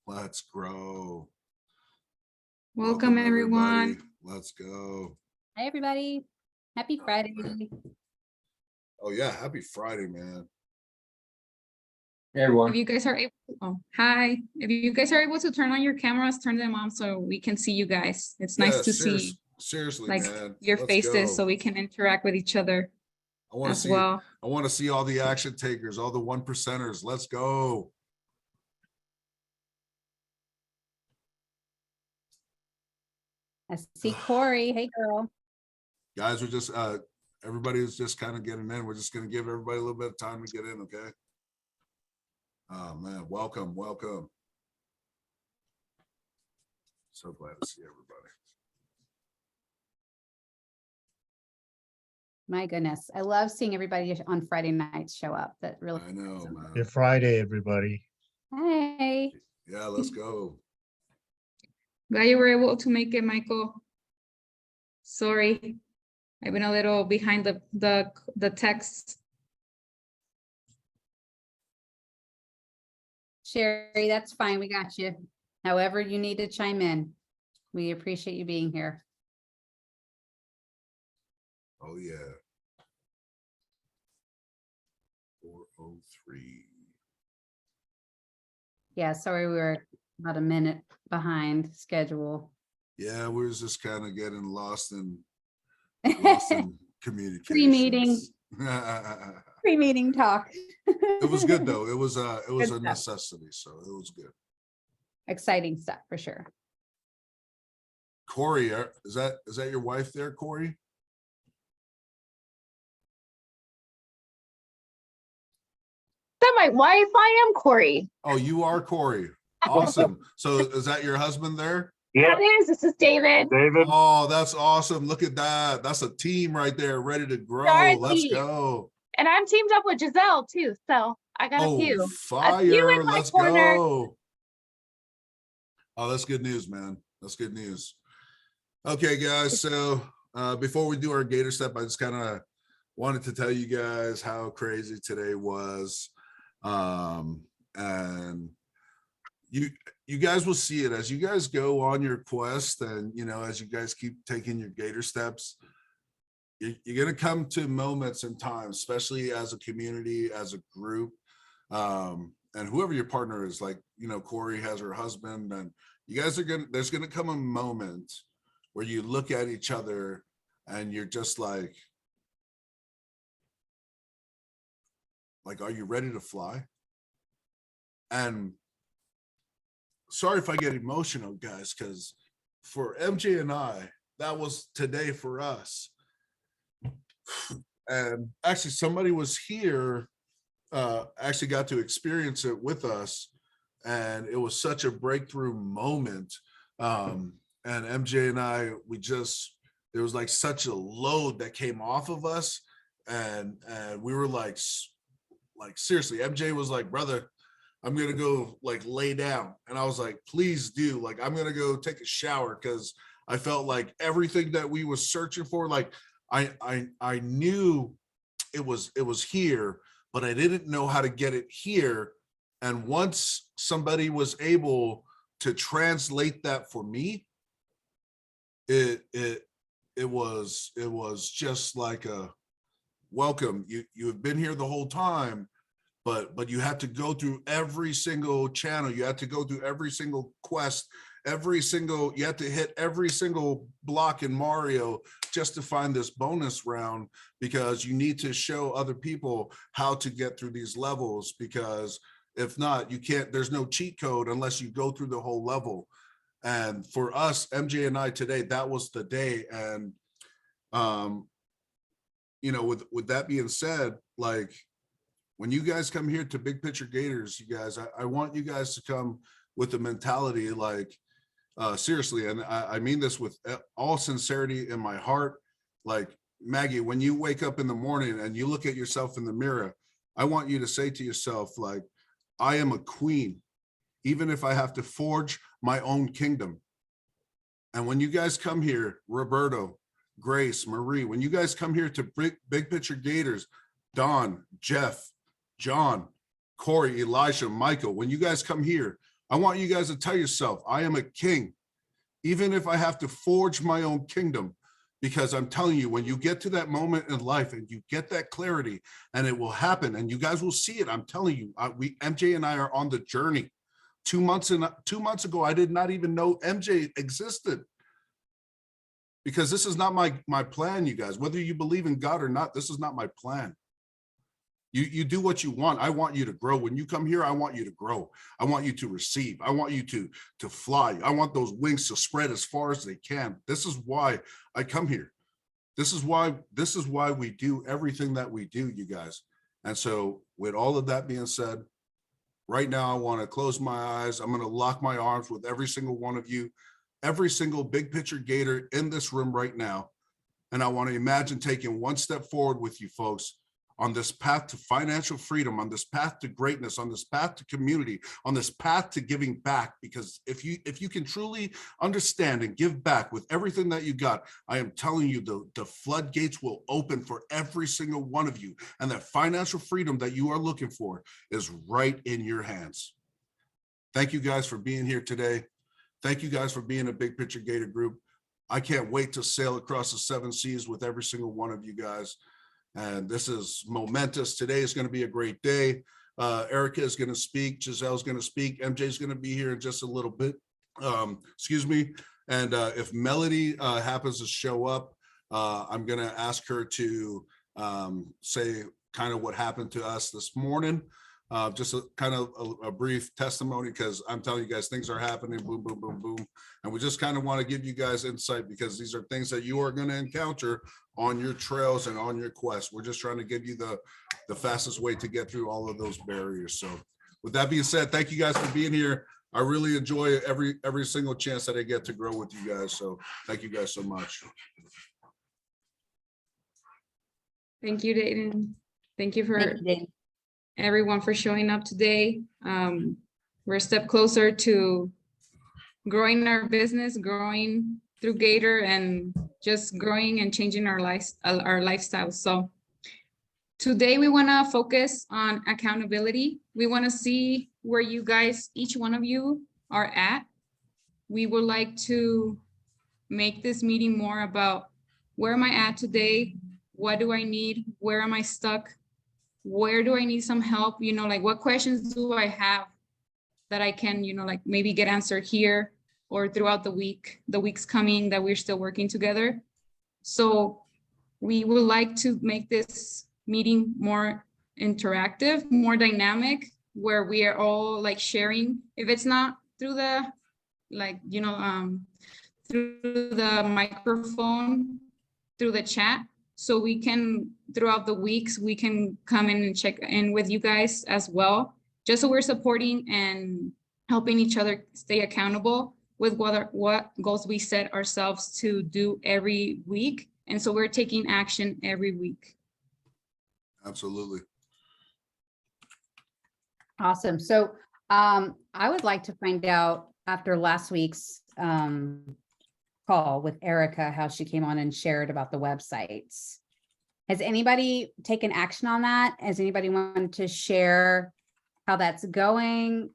Let's grow. Welcome everyone. Everybody. Let's go. Hi, everybody. Happy Friday. Oh yeah, happy Friday, man. Hey everyone. If you guys are able hi. If you guys are able to turn on your cameras, turn them on so we can see you guys. It's nice to see Seriously, like man. your Let's faces go. so we can interact with each other as well. I want to see all the action takers, all the 1%ers. Let's go. I see Corey. Hey, girl. Guys, we're just everybody is just kind of getting in. We're just gonna give everybody a little bit of time to get in, okay? Oh man, welcome. So glad to see everybody. My goodness. I love seeing everybody on Friday nights show up. That really. I know, man. Good Friday, everybody. Hey. Yeah, let's go. Glad you were able to make it, Michael. Sorry, I've been a little behind the text. Sherry, that's fine. We got you. However you need to chime in. We appreciate you being here. Oh yeah. 4:03. Yeah, sorry, we were about a minute behind schedule. Yeah, we're just kind of getting lost in communication. Pre-meeting. It Pre-meeting talk. was good though. It was a Good stuff. necessity, so it was good. Exciting stuff for sure. Corey, is that your wife there, Corey? That my wife. I am Corey. Oh, you are Corey. Awesome. So is that your husband there? Yeah, That is. This is David. David. Oh, that's awesome. Look at that. That's a team right there, ready to grow. Our Let's team. go. And I'm teamed up with Giselle too. So I got a few. Oh, fire. in my Let's corner. go. Oh, that's good news, man. That's good news. Okay, guys. So before we do our Gator step, I just kind of wanted to tell you guys how crazy today was. And you guys will see it as you guys go on your quest, and as you guys keep taking your Gator steps, you're going to come to moments in time, especially as a community, as a group, and whoever your partner is, like Corey has her husband, and you guys there's going to come a moment where you look at each other and you're just like, are you ready to fly? And sorry if I get emotional, guys, because for MJ and I, that was today for us. And actually, somebody was here, actually got to experience it with us. And it was such a breakthrough moment. And MJ and I, there was like such a load that came off of us. And we were like seriously, MJ was like, brother, I'm going to go lay down. And I was like, please do. I'm going to go take a shower, because I felt like everything that we was searching for, I knew it was here, but I didn't know how to get it here. And once somebody was able to translate that for me, it was just like a welcome. You have been here the whole time, but you have to go through every single channel. You have to go through every single quest, you have to hit every single block in Mario just to find this bonus round, because you need to show other people how to get through these levels, because if not, you can't, there's no cheat code unless you go through the whole level. And for us, MJ and I today, that was the day. And with that being said, when you guys come here to Big Picture Gators, you guys, I want you guys to come with the mentality, seriously, and I mean this with all sincerity in my heart. Maggie, when you wake up in the morning and you look at yourself in the mirror, I want you to say to yourself, I am a queen, even if I have to forge my own kingdom. And when you guys come here, Roberto, Grace, Marie, when you guys come here to Big Picture Gators, Don, Jeff, John, Corey, Elijah, Michael, when you guys come here, I want you guys to tell yourself, I am a king, even if I have to forge my own kingdom, because I'm telling you, when you get to that moment in life and you get that clarity, and it will happen, and you guys will see it. I'm telling you, MJ and I are on the journey. 2 months ago, I did not even know MJ existed, because this is not my plan, you guys. Whether you believe in God or not, this is not my plan. You do what you want. I want you to grow. When you come here, I want you to grow. I want you to receive. I want you to fly. I want those wings to spread as far as they can. This is why I come here. This is why we do everything that we do, you guys. And so with all of that being said, right now, I want to close my eyes. I'm going to lock my arms with every single one of you, every single big picture Gator in this room right now. And I want to imagine taking one step forward with you folks on this path to financial freedom, on this path to greatness, on this path to community, on this path to giving back. Because if you can truly understand and give back with everything that you got, I am telling you, the floodgates will open for every single one of you. And that financial freedom that you are looking for is right in your hands. Thank you guys for being here today. Thank you guys for being a Big Picture Gator group. I can't wait to sail across the 7 seas with every single one of you guys. And this is momentous. Today is going to be a great day. Erica is going to speak. Giselle's going to speak. MJ is going to be here in just a little bit. Excuse me. And if Melody happens to show up, I'm going to ask her to say kind of what happened to us this morning. Just a brief testimony, because I'm telling you guys, things are happening, boom, boom, boom, boom. And we just kind of want to give you guys insight, because these are things that you are going to encounter on your trails and on your quest. We're just trying to give you the fastest way to get through all of those barriers. So with that being said, thank you guys for being here. I really enjoy every single chance that I get to grow with you guys. So thank you guys so much. Thank you, Dayton. Thank you for Thank you, Dave. everyone for showing up today. We're a step closer to growing our business, growing through Gator, and just growing and changing our lifestyle. So today we want to focus on accountability. We want to see where you guys, each one of you, are at. We would like to make this meeting more about where am I at today? What do I need? Where am I stuck? Where do I need some help? You know, like what questions do I have that I can, you know, like maybe get answered here or throughout the weeks coming that we're still working together. So we would like to make this meeting more interactive, more dynamic, where we are all like sharing. If it's not through the, like, you know, through the microphone, through the chat, so we can, throughout the weeks, we can come in and check in with you guys as well, just so we're supporting and helping each other stay accountable with what goals we set ourselves to do every week. And so we're taking action every week. Absolutely. Awesome. So I would like to find out, after last week's call with Erica, how she came on and shared about the websites. Has anybody taken action on that? Has anybody wanted to share how that's going?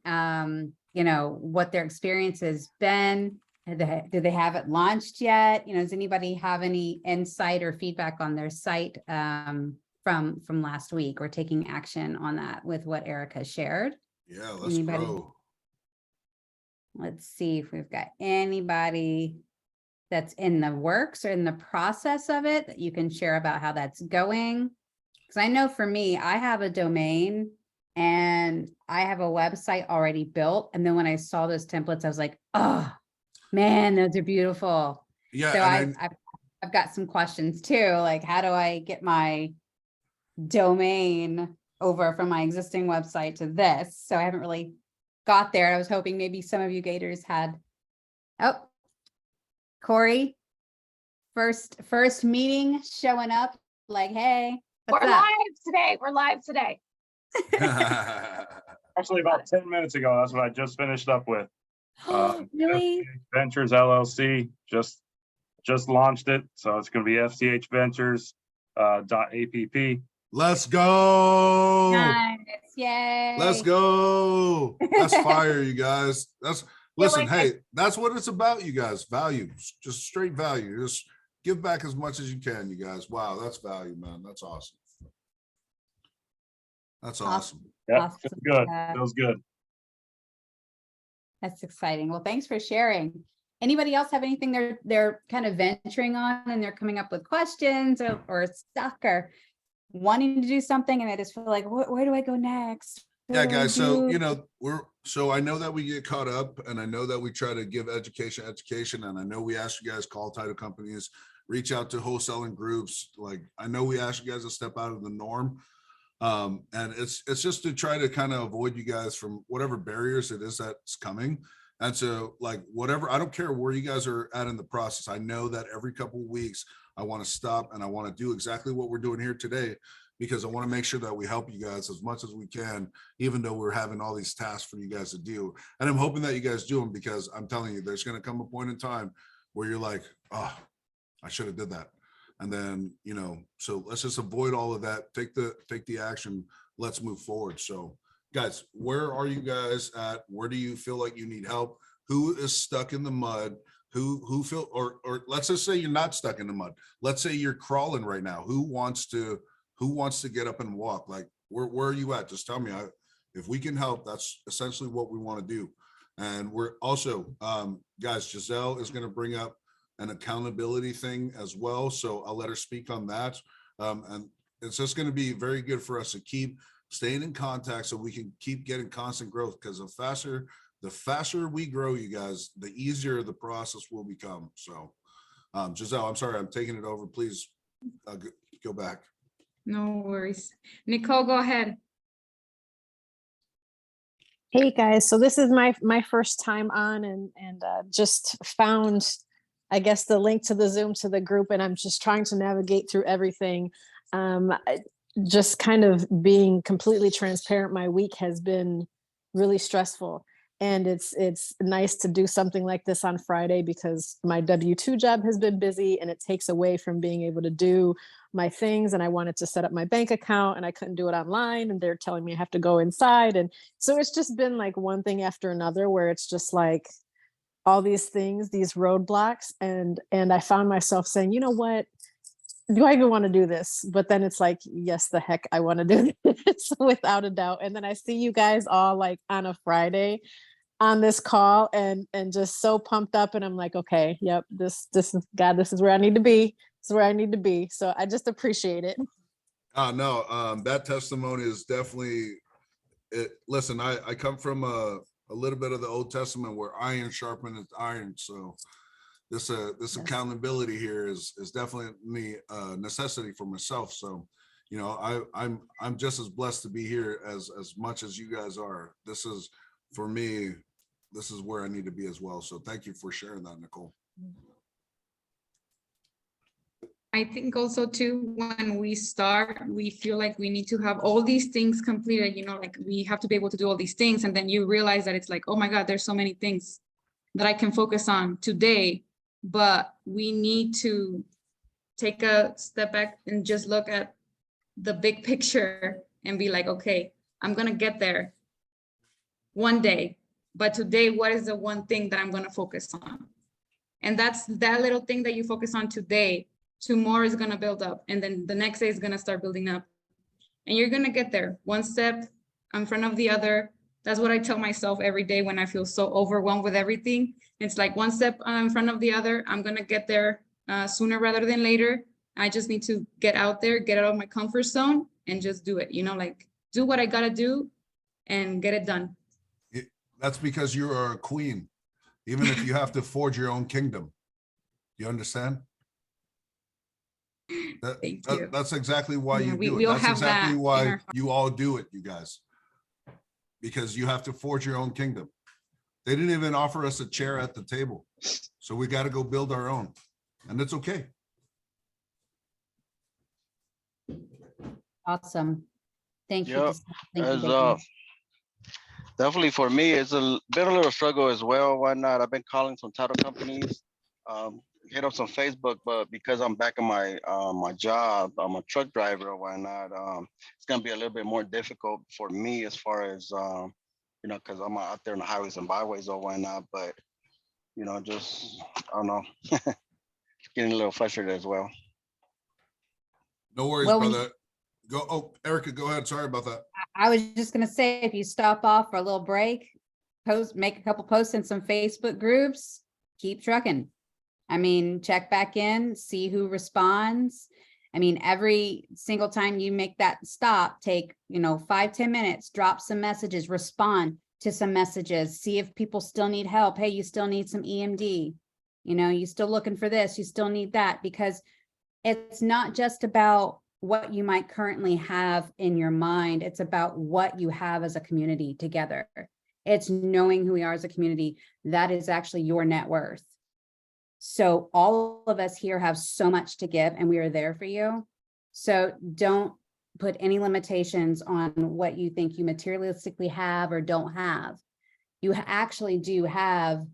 You know, what their experience has been? Do they have it launched yet? You know, does anybody have any insight or feedback on their site from last week, or taking action on that with what Erica shared? Yeah, let's Anybody? grow. Let's see if we've got anybody that's in the works or in the process of it that you can share about how that's going. Because I know for me, I have a domain and I have a website already built. And then when I saw those templates, I was like, oh man, those are beautiful. Yeah. So And I've got some questions too. Like, how do I get my domain over from my existing website to this? So I haven't really got there. I was hoping maybe some of you Gators had. Oh, Corey, first meeting showing up, like, hey, what's We're up? live today. We're live today. Actually, about 10 minutes ago, that's what I just finished up with. Really? FCH Ventures LLC just launched it, so it's going to be FCH Ventures .app. Let's go. Nice. Yay. Let's go. That's fire, you guys. That's listen, like hey, that's what it's about, you guys. Value, just straight value. Just give back as much as you can, you guys. Wow, that's value, man. That's awesome. That's awesome. Yeah, Awesome. feels good. Yeah. Feels good. That's exciting. Well, thanks for sharing. Anybody else have anything they're kind of venturing on and they're coming up with questions or stuck or wanting to do something and they just feel like, where do I go next? What Yeah, do I guys. So, do? I know that we get caught up and I know that we try to give education. And I know we ask you guys, call title companies, reach out to wholesaling groups. Like, I know we ask you guys to step out of the norm. And it's just to try to kind of avoid you guys from whatever barriers it is that's coming. And so like whatever, I don't care where you guys are at in the process. I know that every couple of weeks I want to stop and I want to do exactly what we're doing here today, because I want to make sure that we help you guys as much as we can, even though we're having all these tasks for you guys to do. And I'm hoping that you guys do them, because I'm telling you, there's going to come a point in time where you're like, oh, I should have did that. And then, so let's just avoid all of that. Take the action. Let's move forward. So guys, where are you guys at? Where do you feel like you need help? Who is stuck in the mud? Who feel, or let's just say you're not stuck in the mud. Let's say you're crawling right now. Who wants to get up and walk? Like, where are you at? Just tell me. If we can help, that's essentially what we want to do. And we're also, guys, Giselle is going to bring up an accountability thing as well. So I'll let her speak on that. And it's just going to be very good for us to keep staying in contact so we can keep getting constant growth, because the faster we grow, you guys, the easier the process will become. So Giselle, I'm sorry, I'm taking it over. Please go back. No worries. Nicole, go ahead. Hey guys, so this is my first time on and just found, I guess, the link to the Zoom to the group, and I'm just trying to navigate through everything. Just kind of being completely transparent, my week has been really stressful, and it's nice to do something like this on Friday because my W-2 job has been busy and it takes away from being able to do my things. And I wanted to set up my bank account and I couldn't do it online, and they're telling me I have to go inside. And so it's just been like one thing after another, where it's just like all these things, these roadblocks. And I found myself saying, you know what, do I even want to do this? But then it's like, yes, the heck, I want to do this without a doubt. And then I see you guys all like on a Friday on this call and just so pumped up. And I'm like, okay, yep, this is God, this is where I need to be. This is where I need to be. So I just appreciate it. No, that testimony is definitely it. Listen, I come from a little bit of the Old Testament where iron sharpeneth iron. So this Yes. accountability here is definitely a necessity for myself. So, I'm just as blessed to be here as much as you guys are. This is, for me, this is where I need to be as well. So thank you for sharing that, Nicole. I think also too, when we start, we feel like we need to have all these things completed, like we have to be able to do all these things. And then you realize that it's like, oh my God, there's so many things that I can focus on today, but we need to take a step back and just look at the big picture and be like, okay, I'm going to get there one day, but today, what is the one thing that I'm going to focus on? And that's that little thing that you focus on today. Tomorrow is going to build up, and then the next day is going to start building up, and you're going to get there one step in front of the other. That's what I tell myself every day when I feel so overwhelmed with everything. It's like one step in front of the other. I'm going to get there sooner rather than later. I just need to get out there, get out of my comfort zone, and just do it, like do what I got to do and get it done. That's because you are a queen, even if you have to forge your own kingdom. You understand? Thank you. That's exactly why Yeah, you we do it. all That's have exactly that in why our you all do it, you guys. Because you have to forge your own kingdom. They didn't even offer us a chair at the table. So we got to go build our own. And it's okay. Awesome. Thank you. Yeah, Giselle. Thank you, as Gator. definitely for me, it's been a little struggle as well. Why not? I've been calling some title companies. hit up some Facebook, but because I'm back in my my job, I'm a truck driver or whatnot. It's gonna be a little bit more difficult for me as far as you know, because I'm out there on the highways and byways or whatnot. But you know, just I don't know, getting a little frustrated as well. No worries, Well, when brother. Go. Oh, Erica, go ahead. Sorry about that. I was just gonna say, if you stop off for a little break, make a couple posts in some Facebook groups, keep trucking. I mean, check back in, see who responds. I mean, every single time you make that stop, take, 5-10 minutes, drop some messages, respond to some messages, see if people still need help. Hey, you still need some EMD. You still looking for this, you still need that, because it's not just about what you might currently have in your mind. It's about what you have as a community together. It's knowing who we are as a community. That is actually your net worth. So all of us here have so much to give, and we are there for you. So don't put any limitations on what you think you materialistically have or don't have. You actually do have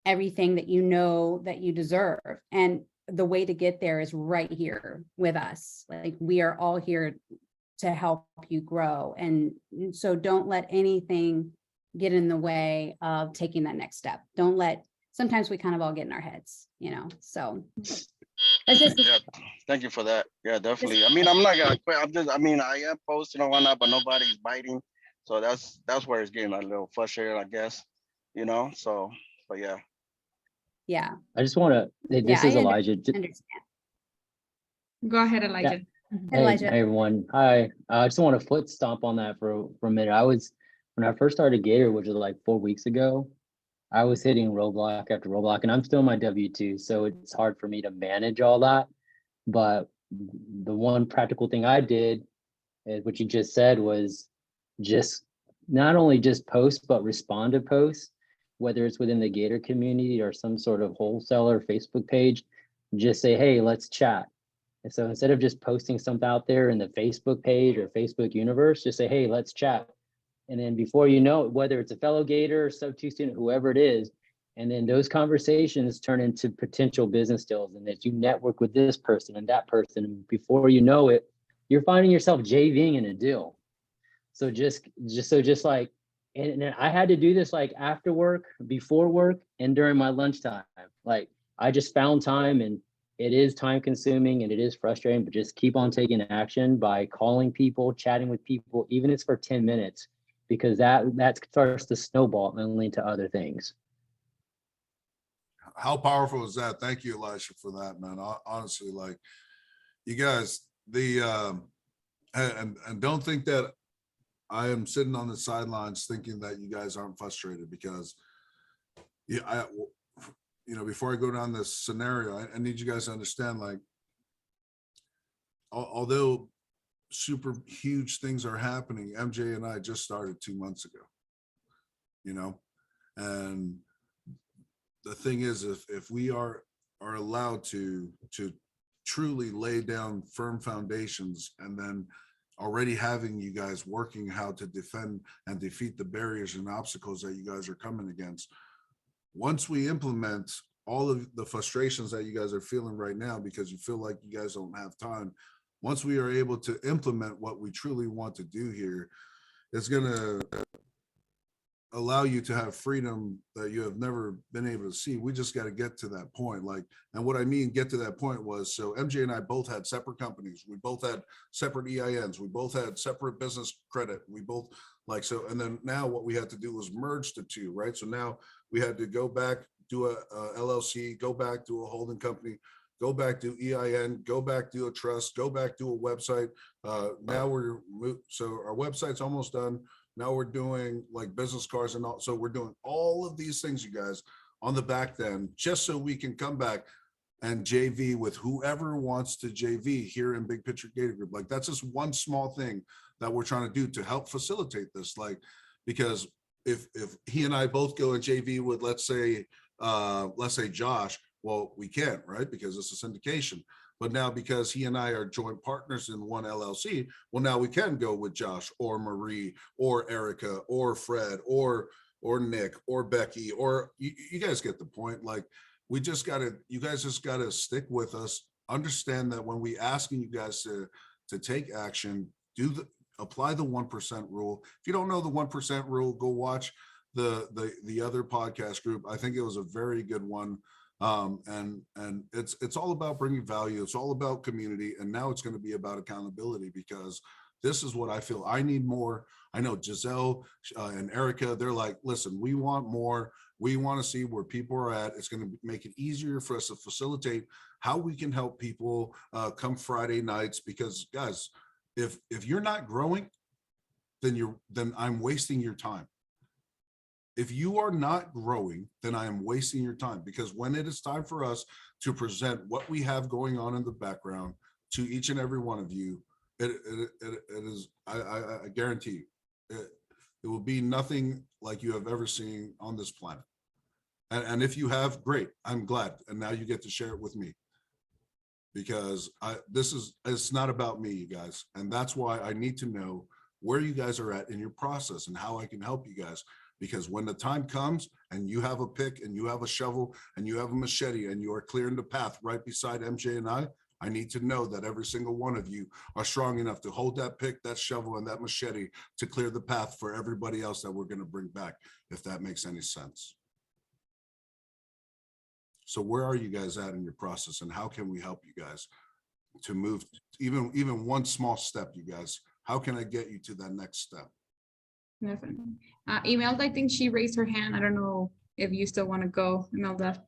everything that you know that you deserve. And the way to get there is right here with us. Like, we are all here to help you grow. And so don't let anything get in the way of taking that next step. Sometimes we kind of all get in our heads, so. That's just, Yeah, thank you for that. Yeah, definitely. I mean, I'm not gonna quit. I am posting and whatnot, but nobody's biting. So that's where it's getting a little frustrated, I guess. So, but yeah. yeah, I just want to, this Yeah, is I Elijah. understand. Go ahead, Elijah. Hey, Elijah. Hey, everyone. Hi. I just want to foot stomp on that for a minute. When I first started Gator, which was like 4 weeks ago, I was hitting roadblock after roadblock, and I'm still in my W-2, so it's hard for me to manage all that. But the one practical thing I did, what you just said, was just not only just post, but respond to posts, whether it's within the Gator community or some sort of wholesaler Facebook page. Just say, hey, let's chat. And so instead of just posting something out there in the Facebook page or Facebook universe, just say, hey, let's chat. And then before you know it, whether it's a fellow Gator, sub-2 student, whoever it is, and then those conversations turn into potential business deals, and that you network with this person and that person. And before you know it, you're finding yourself JVing in a deal. So just like, and I had to do this like after work, before work, and during my lunchtime. Like, I just found time, and it is time consuming and it is frustrating, but just keep on taking action by calling people, chatting with people, even if it's for 10 minutes, because that starts to snowball and lead to other things. How powerful is that? Thank you, Elisha, for that, man. Honestly, like, you guys, and don't think that I am sitting on the sidelines thinking that you guys aren't frustrated, because before I go down this scenario, I need you guys to understand, like, although super huge things are happening, MJ and I just started 2 months ago, and the thing is, if we are allowed to truly lay down firm foundations, and then already having you guys working how to defend and defeat the barriers and obstacles that you guys are coming against, once we implement all of the frustrations that you guys are feeling right now because you feel like you guys don't have time, once we are able to implement what we truly want to do here, it's going to allow you to have freedom that you have never been able to see. We just got to get to that point. Like, and what I mean, get to that point was, so MJ and I both had separate companies. We both had separate EINs. We both had separate business credit. We both so, and then now what we had to do was merge the two, right? So now we had to go back, do a LLC, go back to a holding company, go back to EIN, go back to a trust, go back to a website. Now so our website's almost done. Now we're doing like business cards and all. So we're doing all of these things, you guys, on the back end, just so we can come back and JV with whoever wants to JV here in Big Picture Gator Group. Like, that's just one small thing that we're trying to do to help facilitate this. Like, because if he and I both go and JV with, let's say Josh, well, we can't, right? Because it's a syndication. But now, because he and I are joint partners in one LLC, well, now we can go with Josh or Marie or Erica or Fred or Nick or Becky, or you guys get the point. Like, you guys just gotta stick with us. Understand that when we asking you guys to take action, apply the 1% rule. If you don't know the 1% rule, go watch the other podcast group. I think it was a very good one. And it's all about bringing value. It's all about community. And now it's going to be about accountability, because this is what I feel I need more. I know Giselle and Erica, they're like, listen, we want more. We want to see where people are at. It's going to make it easier for us to facilitate how we can help people come Friday nights, because guys, if you're not growing, then I'm wasting your time. If you are not growing, then I am wasting your time, because when it is time for us to present what we have going on in the background to each and every one of you, it is, I guarantee you, it will be nothing like you have ever seen on this planet. And if you have, great, I'm glad. And now you get to share it with me, because it's not about me, you guys. And that's why I need to know where you guys are at in your process and how I can help you guys. Because when the time comes and you have a pick and you have a shovel and you have a machete and you are clearing the path right beside MJ and I need to know that every single one of you are strong enough to hold that pick, that shovel, and that machete to clear the path for everybody else that we're going to bring back, if that makes any sense. So where are you guys at in your process, and how can we help you guys to move even one small step, you guys? How can I get you to that next step? Definitely. Imelda, I think she raised her hand. I don't know if you still want to go, Imelda.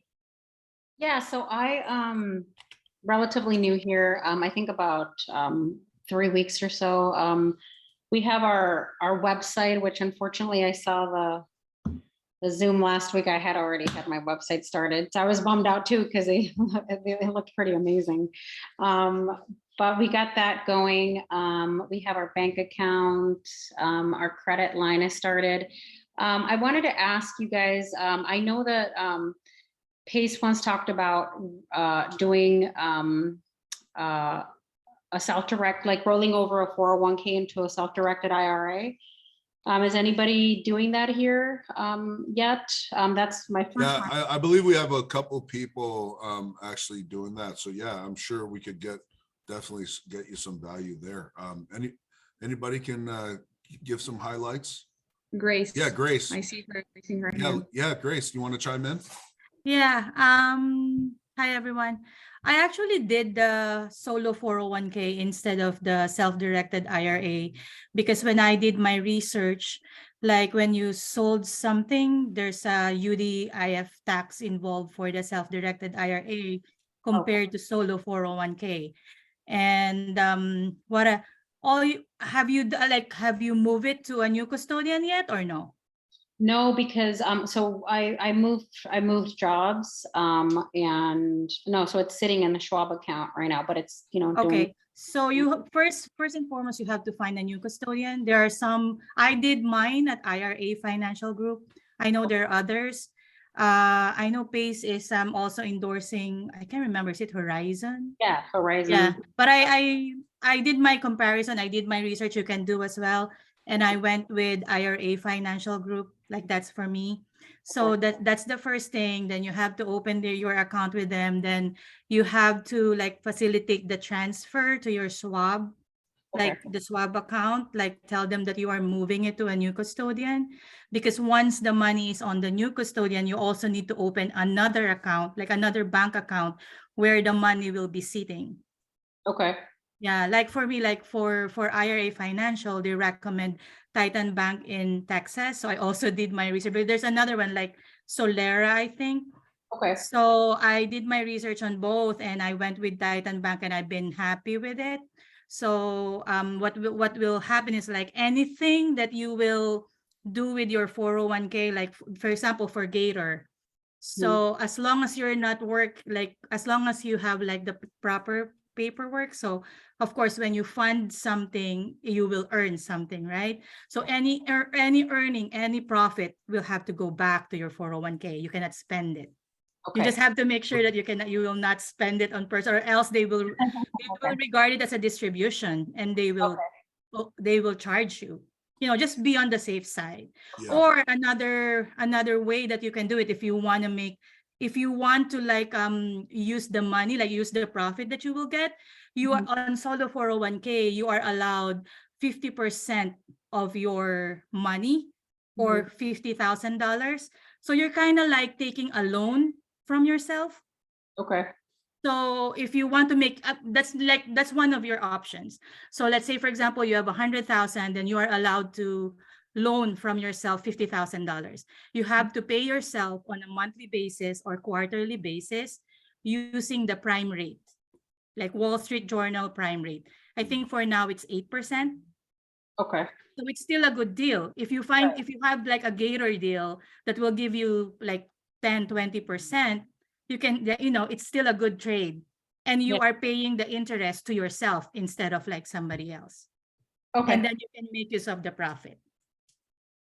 Yeah, so I relatively new here. I think about 3 weeks or so. We have our website, which unfortunately I saw the Zoom last week. I had already had my website started, so I was bummed out too, because they looked pretty amazing. But we got that going. We have our bank account, our credit line is started. I wanted to ask you guys, I know that Pace once talked about doing a self-direct, like rolling over a 401k into a self-directed IRA. Is anybody doing that here yet? That's my first Yeah, one. I believe we have a couple people actually doing that. So yeah, I'm sure we could definitely get you some value there. Anybody can give some highlights? Grace. Yeah, Grace. I see her raising her Yeah, hand. yeah, Grace, you want to chime in? Yeah. Hi, everyone. I actually did the solo 401k instead of the self-directed IRA, because when I did my research, like when you sold something, there's a UDIF tax involved for the self-directed IRA compared to solo 401k. And have you moved it to a new custodian yet or no? No, because so I moved jobs and no, so it's sitting in the Schwab account right now, but it's doing. Okay, so you first and foremost, you have to find a new custodian. There are some, I did mine at IRA Financial Group. I know there are others. I know Pace is also endorsing, I can't remember, is it Horizon? Yeah, Horizon. Yeah, but I did my comparison. I did my research. You can do as well. And I went with IRA Financial Group, like that's for me. So that's the first thing. Then you have to open your account with them. Then you have to like facilitate the transfer to your Schwab, like the Schwab account, like tell them that you are moving it to a new custodian. Because once the money is on the new custodian, you also need to open another account, like another bank account where the money will be sitting. Okay. Yeah, like for me, like for IRA Financial, they recommend Titan Bank in Texas. So I also did my research. But there's another one like Solera, I think. Okay. So I did my research on both, and I went with Titan Bank, and I've been happy with it. So what will happen is like anything that you will do with your 401k, like for example, for Gator. So as long as you're not as long as you have like the proper paperwork. So of course, when you fund something, you will earn something, right? So any earning, any profit will have to go back to your 401k. You cannot spend it. Okay. You just have to make sure that you will not spend it on person, or else they will regard it as a distribution, and they will charge you. Just be on the safe side. Yeah. Or another way that you can do it, if you want to if you want to like use the money, like use the profit that you will get, you are on solo 401k, you are allowed 50% of your money or $50,000. So you're kind of like taking a loan from yourself. Okay. So if you want to make up, that's one of your options. So let's say, for example, you have 100,000, then you are allowed to loan from yourself $50,000. You have to pay yourself on a monthly basis or quarterly basis using the prime rate, like Wall Street Journal prime rate. I think for now it's 8%. Okay. So it's still a good deal. If you have like a Gator deal that will give you like 10-20%, you can, it's still a good trade. And you are paying the interest to yourself instead of like somebody else. Okay. And then you can make use of the profit.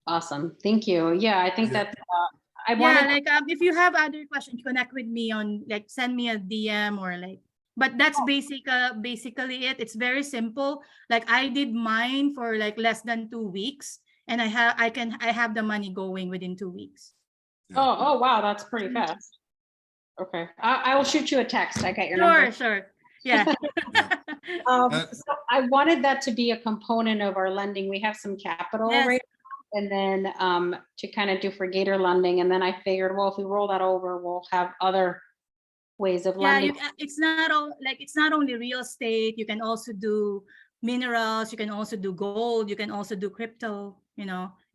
Awesome. Thank you. Yeah, I think Yeah. that I wanted. Like if you have other questions, connect with me on like send me a DM or like. But that's basically it. It's very simple. Like I did mine for like less than 2 weeks, and I have the money going within 2 weeks. Oh, wow, that's pretty fast. Okay, I will shoot you a text. I got your number. Sure. Yeah. So I wanted that to be a component of our lending. We have some capital Yes. right now, and then to kind of do for Gator lending. And then I figured, well, if we roll that over, we'll have other ways of Yeah, lending. it's not only real estate. You can also do minerals. You can also do gold. You can also do crypto.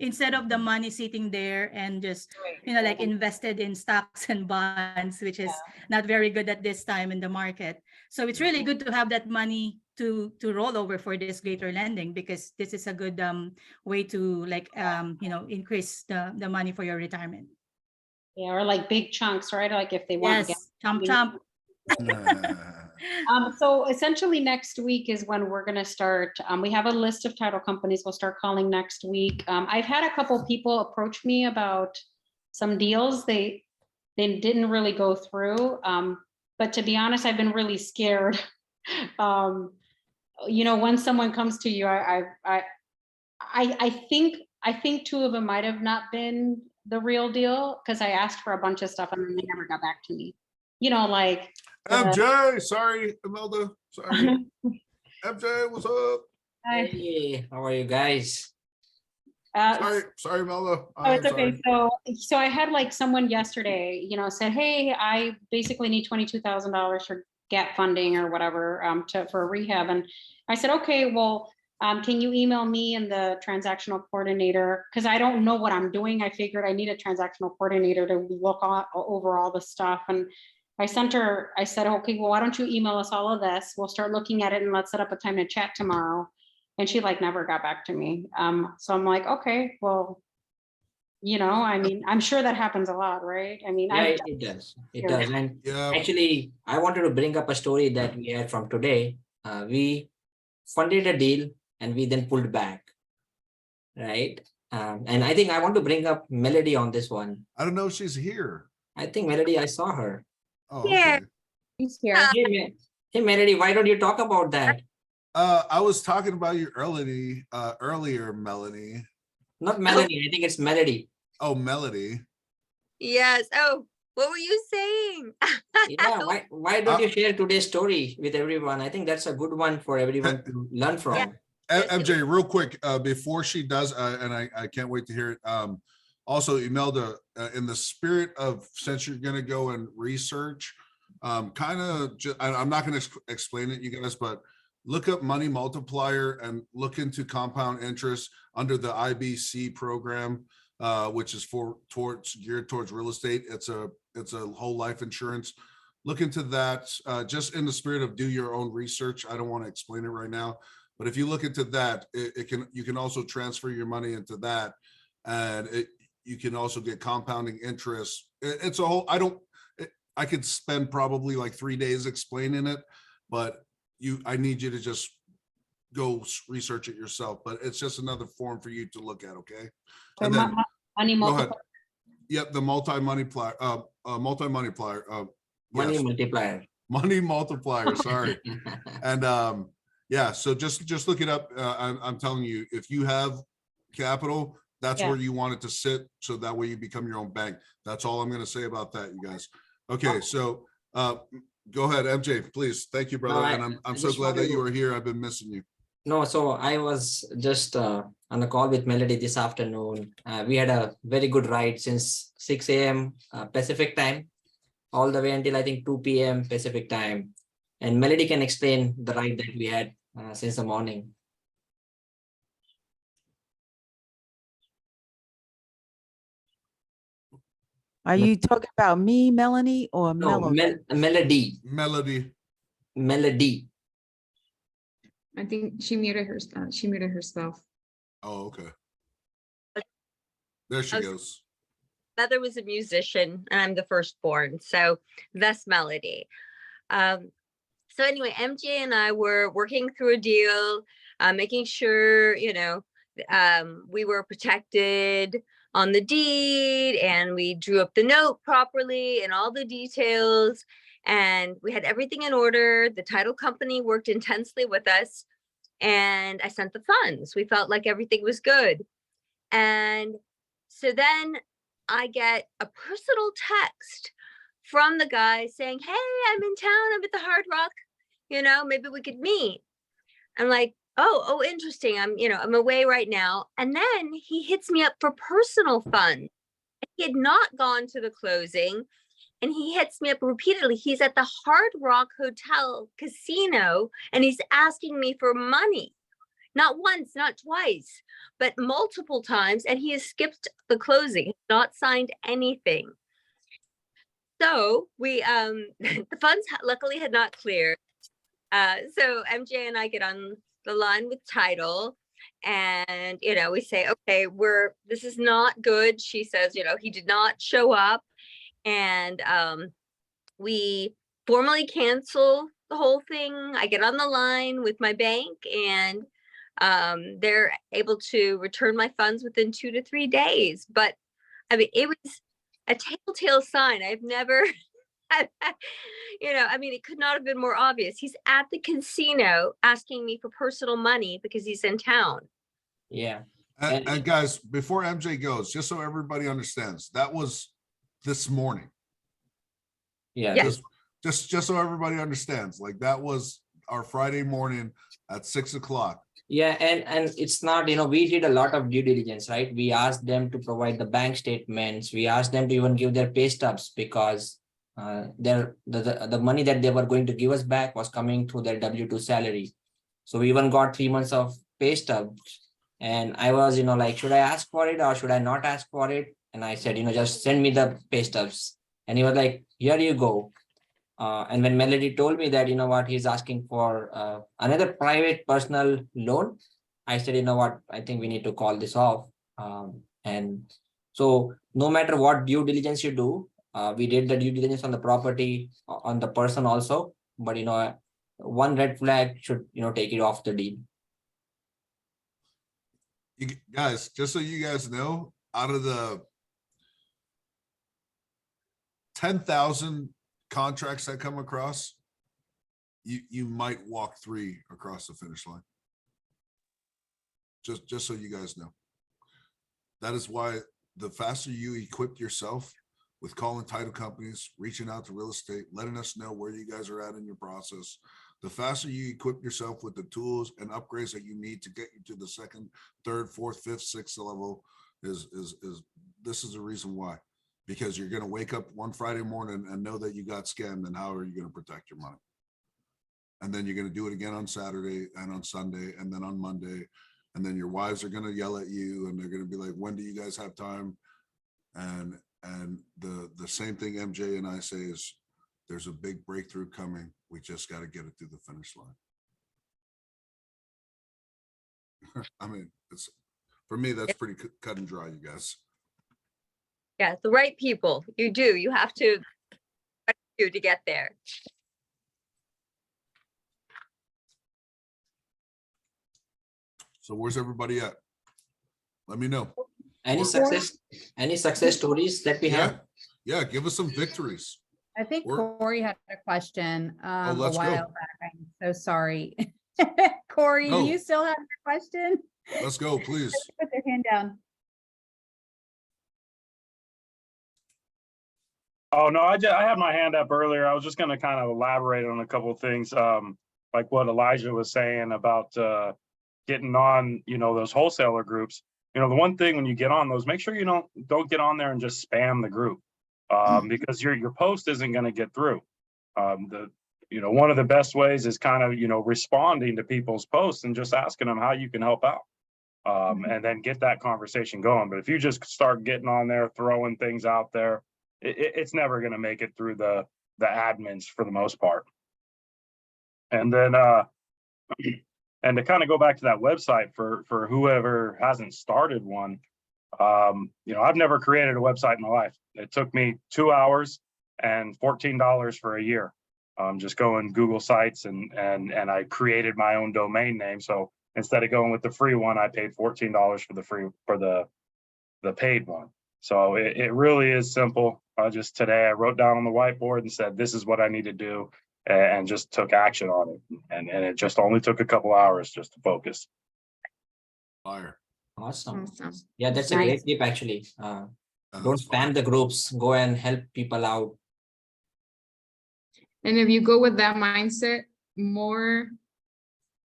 Instead of the money sitting there and just like invested in stocks and bonds, which is not very good at this time in the market. So it's really good to have that money to roll over for this Gator lending, because this is a good way to like increase the money for your retirement. Yeah, or like big chunks, right? Like if they want to get. Chomp. So essentially next week is when we're going to start. We have a list of title companies. We'll start calling next week. I've had a couple people approach me about some deals. They didn't really go through. But to be honest, I've been really scared. When someone comes to you, I think 2 of them might have not been the real deal, because I asked for a bunch of stuff and then they never got back to me. Like MJ, sorry, Imelda, sorry. MJ, what's up? Hey, how are you guys? Sorry, Imelda. Oh, it's okay. So I had like someone yesterday, said, hey, I basically need $22,000 for gap funding or whatever for a rehab. And I said, okay, well, can you email me and the transactional coordinator? Because I don't know what I'm doing. I figured I need a transactional coordinator to look over all the stuff. And I sent her, I said, okay, well, why don't you email us all of this? We'll start looking at it and let's set up a time to chat tomorrow. And she like never got back to me. So I'm like, okay, well, I'm sure that happens a lot, right? Yeah, it does. It does. And actually, I wanted to bring up a story that we had from today. We funded a deal and we then pulled back, right? And I think I want to bring up Melody on this one. I don't know if she's here. I think Melody, I saw her. Oh, okay. He's here. Hey, Melody, why don't you talk about that? I was talking about you earlier, Melanie. Not Melody, I think it's Melody. Oh, Melody. Yes. Oh, what were you saying? Yeah, why don't you share today's story with everyone? I think that's a good one for everyone to learn from. Yeah. MJ, real quick, before she does, and I can't wait to hear it. Also, Imelda, in the spirit of, since you're going to go and research, I'm not going to explain it, you guys, but look up money multiplier and look into compound interest under the IBC program, which is geared towards real estate. It's a whole life insurance. Look into that, just in the spirit of do your own research. I don't want to explain it right now, but if you look into that, you can also transfer your money into that, and you can also get compounding interest. It's a whole, I could spend probably like 3 days explaining it, but I need you to just go research it yourself, but it's just another form for you to look at. Okay. And then money multiplier. Go ahead. Yep. The multi-multiplier. Money multiplier. Sorry. And yeah, so just look it up. I'm telling you, if you have capital, that's where you want it to sit. So that way you become your own bank. That's all I'm going to say about that, you guys. Okay, so go ahead, MJ, please. Thank you, brother. I- And I'm I so just glad wanted that you to- were here. I've been missing you. No, so I was just on a call with Melody this afternoon. We had a very good ride since 6 a.m. Pacific time, all the way until I think 2 p.m. Pacific time. And Melody can explain the ride that we had since the morning. Are you talking about me, Melanie, or No, Melody? Melody. Melody. I think she muted herself. Oh, okay. There she goes. Mother was a musician and I'm the firstborn, so thus Melody. So anyway, MJ and I were working through a deal, making sure, we were protected on the deed, and we drew up the note properly and all the details, and we had everything in order. The title company worked intensely with us, and I sent the funds. We felt like everything was good. And so then I get a personal text from the guy saying, "Hey, I'm in town. I'm at the Hard Rock. Maybe we could meet." I'm like, oh, interesting. I'm away right now. And then he hits me up for personal funds. He had not gone to the closing, and he hits me up repeatedly. He's at the Hard Rock Hotel Casino, and he's asking me for money. Not once, not twice, but multiple times. And he has skipped the closing, not signed anything. So we, the funds luckily had not cleared. So MJ and I get on the line with title, and, we say, okay, this is not good. She says, he did not show up, and we formally cancel the whole thing. I get on the line with my bank, and they're able to return my funds within 2 to 3 days. But I mean, it was a telltale sign. I've never, it could not have been more obvious. He's at the casino asking me for personal money because he's in town. Yeah. And guys, before MJ goes, just so everybody understands, that was this morning. Yeah. Yes. Just so everybody understands, like that was our Friday morning at 6 o'clock. Yeah, and it's not, we did a lot of due diligence, right? We asked them to provide the bank statements. We asked them to even give their pay stubs, because the money that they were going to give us back was coming through their W-2 salary. So we even got 3 months of pay stubs. And I was, like, should I ask for it or should I not ask for it? And I said, just send me the pay stubs. And he was like, here you go. And when Melody told me that, he's asking for another private personal loan, I said, I think we need to call this off. And so no matter what due diligence you do, we did the due diligence on the property, on the person also, but, one red flag should, take it off the deal. You guys, just so you guys know, out of the 10,000 contracts that come across, you might walk 3 across the finish line. Just so you guys know. That is why the faster you equip yourself with calling title companies, reaching out to real estate, letting us know where you guys are at in your process, the faster you equip yourself with the tools and upgrades that you need to get you to the 2nd, 3rd, 4th, 5th, 6th level is this is the reason why. Because you're going to wake up one Friday morning and know that you got scammed, and how are you going to protect your money? And then you're going to do it again on Saturday and on Sunday and then on Monday. And then your wives are going to yell at you, and they're going to be like, when do you guys have time? And the same thing MJ and I say is, there's a big breakthrough coming. We just got to get it through the finish line. I mean, for me, that's pretty cut and dry, you guys. Yeah, the right people. You have to do to get there. So where's everybody at? Let me know. Any success stories that we have? Yeah, give us some victories. I think Corey had a question a let's while go. back. I'm so sorry. Corey, do you still have your question? Let's go, please. Put their hand down. Oh, no, I had my hand up earlier. I was just gonna kind of elaborate on a couple of things, like what Elijah was saying about getting on, those wholesaler groups. The one thing when you get on those, make sure you don't get on there and just spam the group, because your post isn't gonna get through. One of the best ways is kind of, responding to people's posts and just asking them how you can help out. And then get that conversation going. But if you just start getting on there, throwing things out there, it's never going to make it through the admins for the most part. And then and to kind of go back to that website for whoever hasn't started one, I've never created a website in my life. It took me 2 hours and $14 for a year. Just going Google Sites and I created my own domain name. So instead of going with the free one, I paid $14 for the paid one. So it really is simple. Just today I wrote down on the whiteboard and said, this is what I need to do, and just took action on it. And it just only took a couple hours just to focus. Fire. Awesome. Awesome. Yeah, that's a Nice. great tip actually. Don't That's fire. spam the groups, go and help people out. And if you go with that mindset, more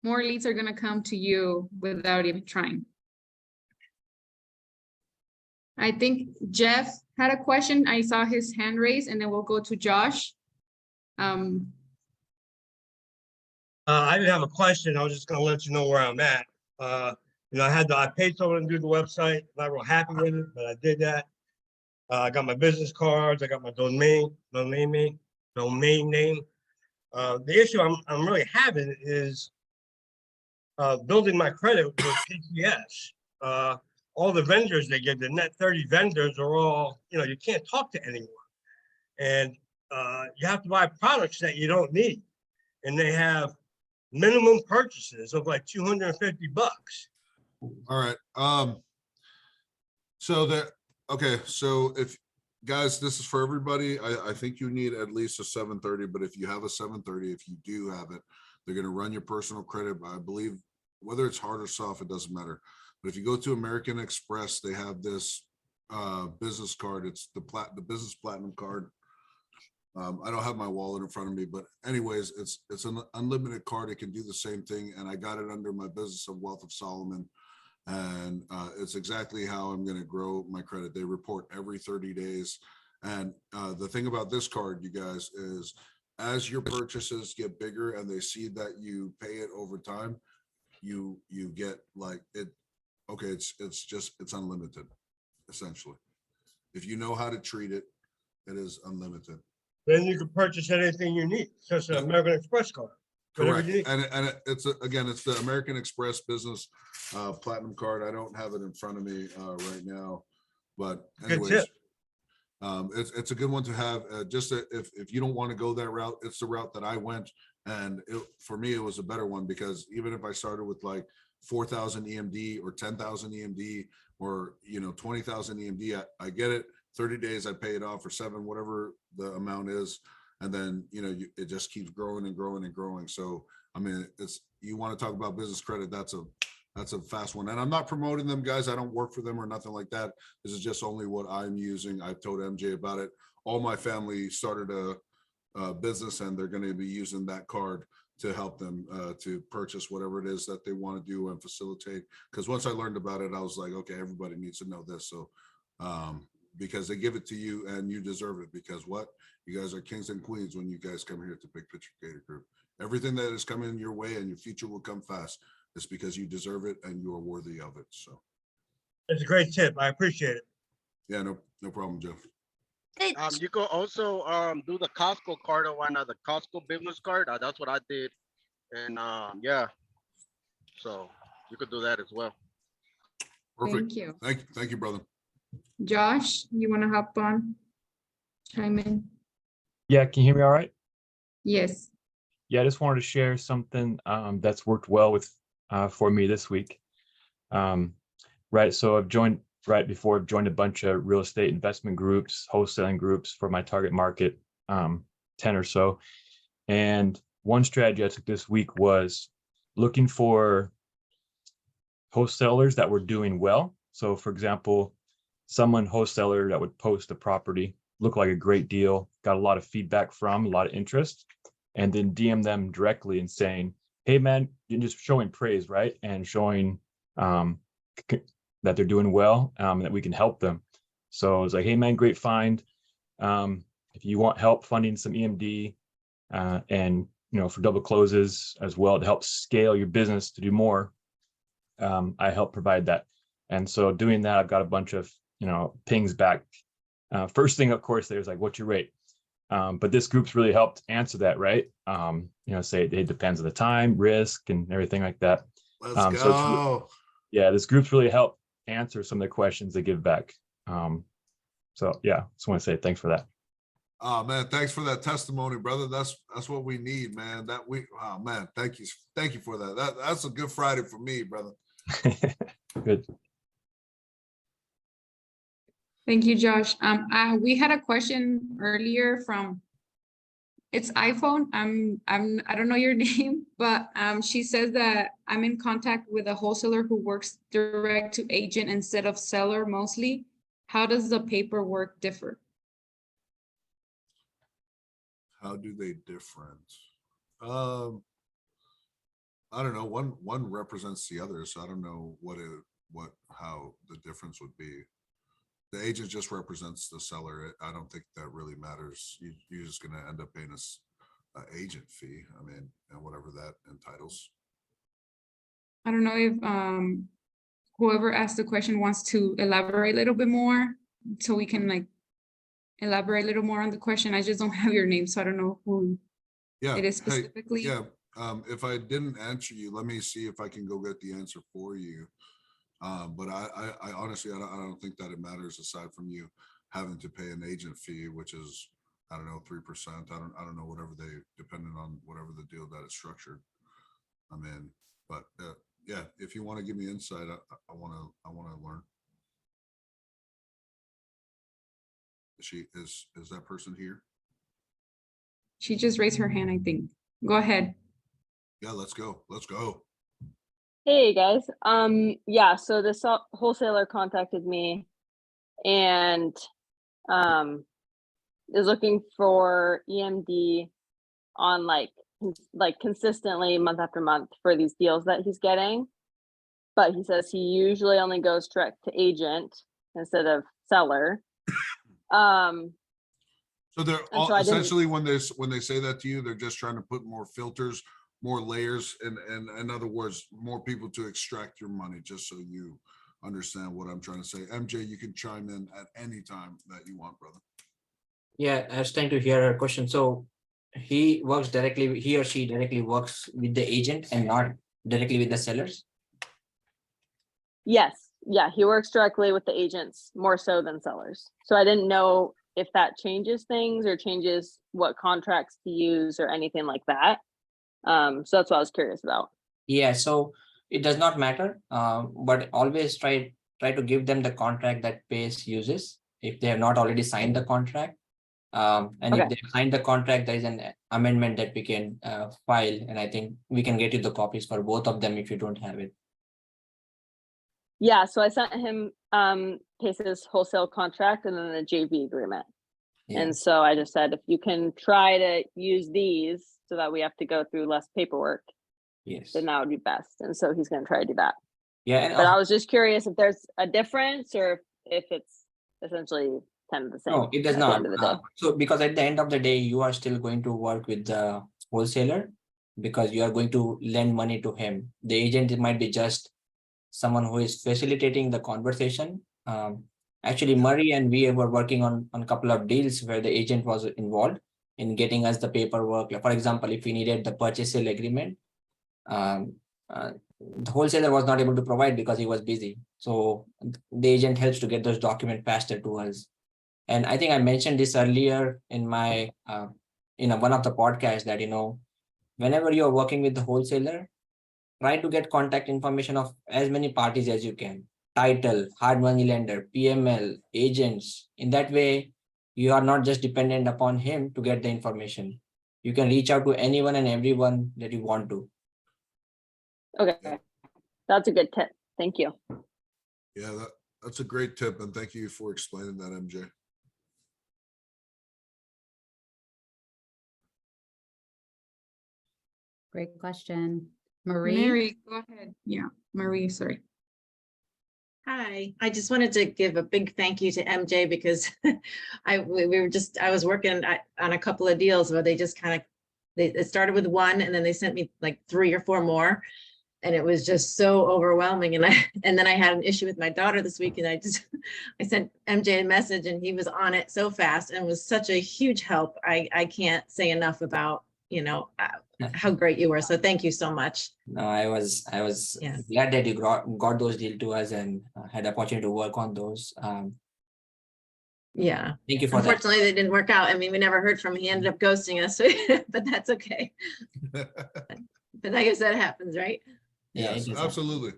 leads are gonna come to you without even trying. I think Jeff had a question. I saw his hand raised, and then we'll go to Josh. I didn't have a question. I was just gonna let you know where I'm at. I paid someone to do the website. Not real happy with it, but I did that. I got my business cards. I got my domain name. The issue I'm really having is building my credit with PCS. All the vendors they get, the net 30 vendors are all, you can't talk to anyone. And you have to buy products that you don't need. And they have minimum purchases of like $250. All right. So if guys, this is for everybody. I think you need at least a 730, but if you have a 730, if you do have it, they're going to run your personal credit. I believe whether it's hard or soft, it doesn't matter. But if you go to American Express, they have this business card. It's the business platinum card. I don't have my wallet in front of me, but anyways, it's an unlimited card. It can do the same thing. And I got it under my Business of Wealth of Solomon. And it's exactly how I'm going to grow my credit. They report every 30 days. And the thing about this card, you guys, is as your purchases get bigger and they see that you pay it over time, you get like it. Okay, it's unlimited, essentially. If you know how to treat it, it is unlimited. Then you can purchase anything you need. It's just an American Express card. Correct. And it's it's the American Express Business Platinum card. I don't have it in front of me right now, but anyways, it's a good one to have. If you don't want to go that route, it's the route that I went, and for me it was a better one, because even if I started with like 4,000 EMD or 10,000 EMD or 20,000 EMD, I get it. 30 days I pay it off, or 7, whatever the amount is. And then, it just keeps growing and growing and growing. So, I mean, you want to talk about business credit, that's a fast one. And I'm not promoting them, guys. I don't work for them or nothing like that. This is just only what I'm using. I've told MJ about it. All my family started a business, and they're going to be using that card to help them to purchase whatever it is that they want to do and facilitate. Because once I learned about it, I was like, okay, everybody needs to know this. So, because they give it to you and you deserve it, because you guys are kings and queens when you guys come here to Big Picture Gator Group. Everything that is coming your way and your future will come fast. It's because you deserve it and you are worthy of it. So it's a great tip. I appreciate it. Yeah, no problem, Jeff. You could also do the Costco card or whatnot, the Costco business card. That's what I did. And yeah, so you could do that as well. Perfect. Thank you. Thank you, brother. Josh, you want to hop on? Chime in? Yeah, can you hear me all right? Yes. Yeah, I just wanted to share something that's worked well for me this week. Right, so I've joined a bunch of real estate investment groups, wholesaling groups for my target market, 10 or so. And one strategy I took this week was looking for wholesalers that were doing well. So for example, wholesaler that would post a property, looked like a great deal, got a lot of feedback from, a lot of interest, and then DM them directly and saying, hey man, you're just showing praise, right? And showing that they're doing well, that we can help them. So it's like, hey man, great find. If you want help funding some EMD and for double closes as well to help scale your business to do more, I help provide that. And so doing that, I've got a bunch of pings back. First thing, of course, there's like, what's your rate? But this group's really helped answer that, right? Say it depends on the time, risk, and everything like that. Let's So go. this group's really helped answer some of the questions they give back. So yeah, just want to say thanks for that. Oh man, thanks for that testimony, brother. That's what we need, man. Oh man, thank you for that. That's a good Friday for me, brother. Good. Thank you, Josh. We had a question earlier from, it's iPhone. I don't know your name, but she says that I'm in contact with a wholesaler who works direct to agent instead of seller mostly. How does the paperwork differ? How do they different? I don't know. One represents the other, so I don't know how the difference would be. The agent just represents the seller. I don't think that really matters. You're just going to end up paying us an agent fee. I mean, and whatever that entitles. I don't know if whoever asked the question wants to elaborate a little bit more, so we can like elaborate a little more on the question. I just don't have your name, so I don't know who it is specifically. Hey, if I didn't answer you, let me see if I can go get the answer for you. But I honestly, I don't think that it matters, aside from you having to pay an agent fee, which is, I don't know, 3%. I don't know, whatever depending on whatever the deal that is structured. I mean, but yeah, if you want to give me insight, I want to learn. Is that person here? She just raised her hand, I think. Go ahead. Yeah, let's go. Let's go. Hey guys. Yeah, so this wholesaler contacted me and is looking for EMD on like consistently month after month for these deals that he's getting. But he says he usually only goes direct to agent instead of seller. So they're all essentially, when they say that to you, they're just trying to put more filters, more layers, and in other words, more people to extract your money, just so you understand what I'm trying to say. MJ, you can chime in at any time that you want, brother. Yeah, I was trying to hear her question. So he or she directly works with the agent and not directly with the sellers? Yes. Yeah, he works directly with the agents more so than sellers. So I didn't know if that changes things or changes what contracts to use or anything like that. So that's what I was curious about. Yeah, so it does not matter, but always try to give them the contract that PACE uses if they have not already signed the contract. And if they signed the contract, there is an amendment that we can file, and I think we can get you the copies for both of them if you don't have it. Yeah, so I sent him PACE's wholesale contract and then the JV agreement. Yeah. And so I just said, if you can try to use these so that we have to go through less paperwork, yes, then that would be best. And so he's going to try to do that. Yeah, but I was just curious if there's a difference or if it's essentially kind of the same. No, it does not. At the end of the day. So because at the end of the day, you are still going to work with the wholesaler because you are going to lend money to him. The agent, it might be just someone who is facilitating the conversation. Actually, Murray and we were working on a couple of deals where the agent was involved in getting us the paperwork. Like, for example, if we needed the purchase sale agreement, the wholesaler was not able to provide because he was busy. So the agent helps to get those documents faster to us. And I think I mentioned this earlier in my one of the podcasts that, whenever you're working with the wholesaler, try to get contact information of as many parties as you can. Title, hard money lender, PML, agents. In that way, you are not just dependent upon him to get the information. You can reach out to anyone and everyone that you want to. Okay, that's a good tip. Thank you. Yeah, that's a great tip, and thank you for explaining that, MJ. Great question. Marie? Mary, go ahead. Yeah, Marie, sorry. Hi, I just wanted to give a big thank you to MJ because I was working on a couple of deals where they just kind of, it started with one and then they sent me like 3 or 4 more. And it was just so overwhelming. And then I had an issue with my daughter this week and I sent MJ a message and he was on it so fast and was such a huge help. I can't say enough about, how great you were. So thank you so much. No, I was Yeah. glad that you got those deal to us and had the opportunity to work on those. Yeah. Thank you for that. Unfortunately, they didn't work out. I mean, we never heard from him. He ended up ghosting us, but that's okay. But I guess that happens, right? Yeah, Yes, it is. absolutely.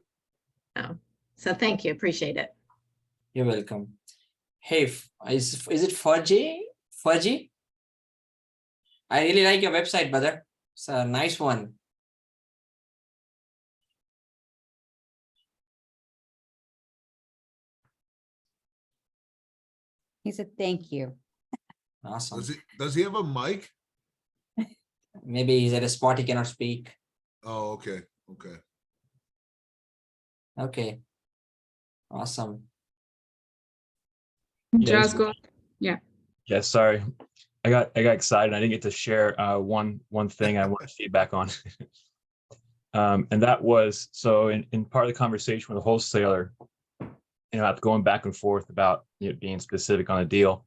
Oh, so thank you. Appreciate it. You're welcome. Hey, is it Fudgy? Fudgy? I really like your website, brother. It's a nice one. He said, thank you. Awesome. Does he have a mic? Maybe he's at a spot he cannot speak. Oh, okay. Okay. Okay. Awesome. Just go. Yeah. Yeah, sorry. I got excited. I didn't get to share one thing I wanted feedback on. And that was, so in part of the conversation with the wholesaler, after going back and forth about being specific on a deal,